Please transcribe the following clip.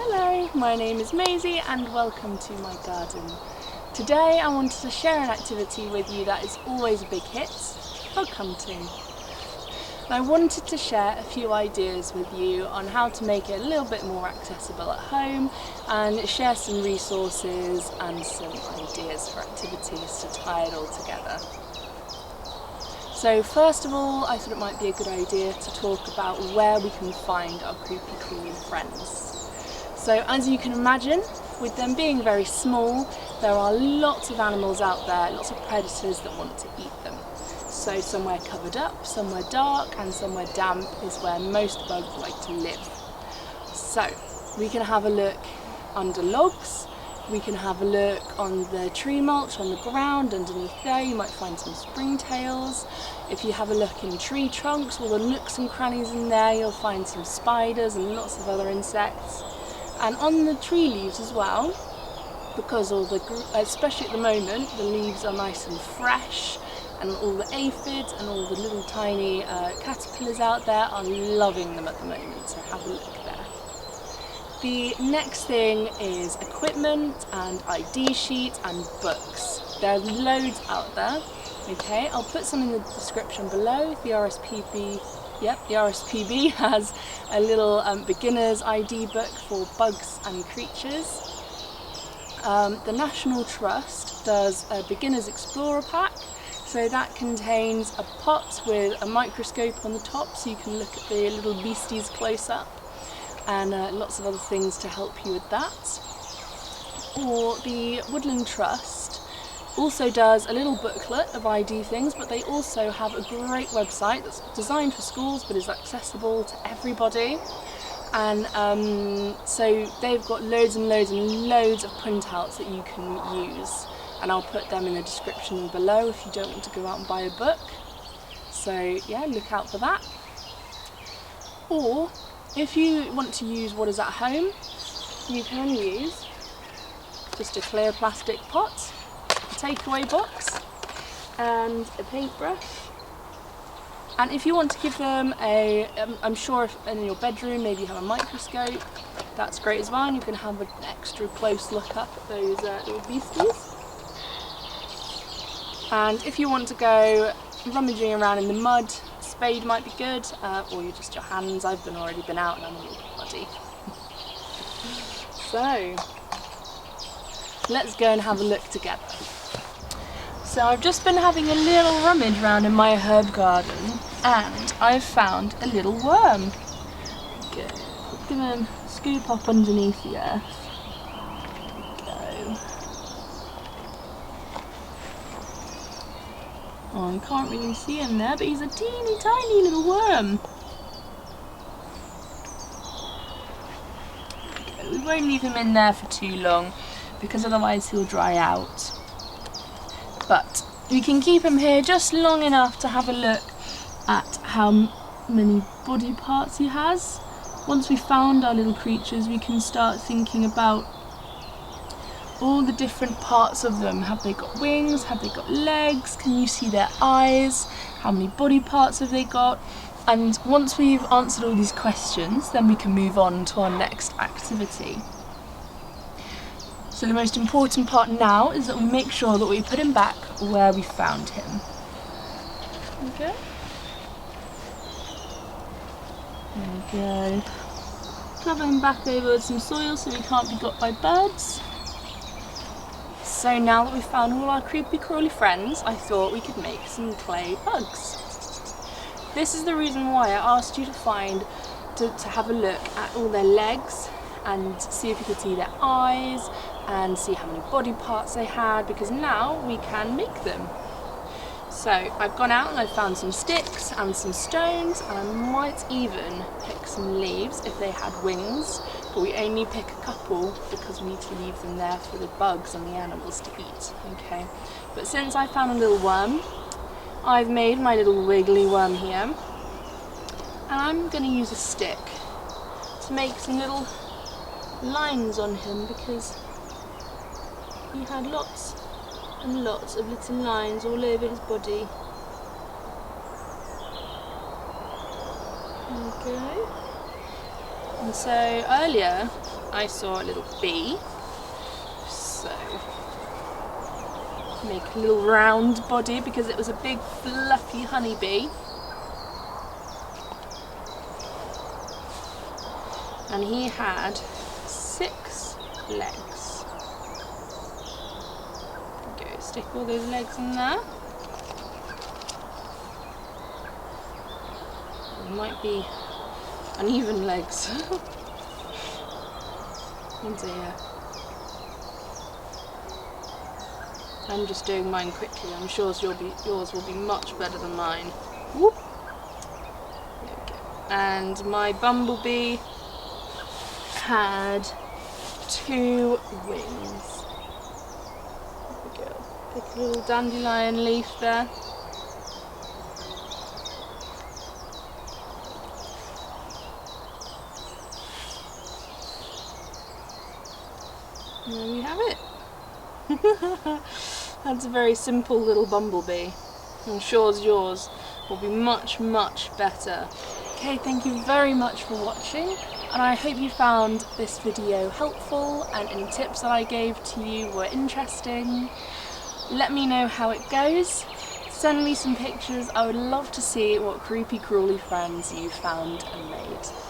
Hello, my name is Maisie and welcome to my garden. Today I wanted to share an activity with you that is always a big hit, bug hunting. And I wanted to share a few ideas with you on how to make it a little bit more accessible at home and share some resources and some ideas for activities to tie it all together. So first of all, I thought it might be a good idea to talk about where we can find our creepy crawly friends. So as you can imagine, with them being very small, there are lots of animals out there, lots of predators that want to eat them. So somewhere covered up, somewhere dark and somewhere damp is where most bugs like to live. So we can have a look under logs, we can have a look on the tree mulch on the ground underneath there, you might find some springtails. If you have a look in tree trunks, all the nooks and crannies in there, you'll find some spiders and lots of other insects. And on the tree leaves as well, because especially at the moment, the leaves are nice and fresh, and all the aphids and all the little tiny caterpillars out there are loving them at the moment, so have a look there. The next thing is equipment and ID sheets and books. There are loads out there. Okay, I'll put some in the description below. The RSPB has a little beginner's ID book for bugs and creatures. The National Trust does a beginner's explorer pack. So that contains a pot with a microscope on the top so you can look at the little beasties close up, and lots of other things to help you with that. Or the Woodland Trust also does a little booklet of ID things, but they also have a great website that's designed for schools but is accessible to everybody. And so they've got loads and loads and loads of printouts that you can use. And I'll put them in the description below if you don't want to go out and buy a book. So yeah, look out for that. Or if you want to use what is at home, you can use just a clear plastic pot, a takeaway box and a paintbrush. And if you want to give them I'm sure if in your bedroom maybe you have a microscope, that's great as well, and you can have an extra close look up at those little beasties. And if you want to go rummaging around in the mud, a spade might be good, or just your hands. I've already been out and I'm a little muddy. So, let's go and have a look together. So I've just been having a little rummage around in my herb garden and I've found a little worm. Go. I'm going to scoop up underneath the earth. Oh, you can't really see him there, but he's a teeny tiny little worm. Okay, we won't leave him in there for too long because otherwise he'll dry out. But we can keep him here just long enough to have a look at how many body parts he has. Once we've found our little creatures, we can start thinking about all the different parts of them. Have they got wings? Have they got legs? Can you see their eyes? How many body parts have they got? And once we've answered all these questions, then we can move on to our next activity. So the most important part now is that we make sure that we put him back where we found him. Okay. There we go. Cover him back over with some soil so he can't be got by birds. So now that we've found all our creepy crawly friends, I thought we could make some clay bugs. This is the reason why I asked you to have a look at all their legs and see if you could see their eyes and see how many body parts they had, because now we can make them. So I've gone out and I've found some sticks and some stones, and I might even pick some leaves if they had wings, but we only pick a couple because we need to leave them there for the bugs and the animals to eat. Okay, but since I found a little worm, I've made my little wiggly worm here, and I'm going to use a stick to make some little lines on him because he had lots and lots of little lines all over his body. There we go. And so earlier I saw a little bee, so make a little round body because it was a big fluffy honeybee. And he had 6 legs. Go stick all those legs in there. They might be uneven legs. Oh dear. I'm just doing mine quickly. I'm sure yours will be much better than mine. Whoop. There we go. And my bumblebee had 2 wings. There we go. Pick a little dandelion leaf there. And there we have it. That's a very simple little bumblebee. I'm sure yours will be much, much better. Okay, thank you very much for watching, and I hope you found this video helpful and any tips that I gave to you were interesting. Let me know how it goes. Send me some pictures. I would love to see what creepy crawly friends you found and made.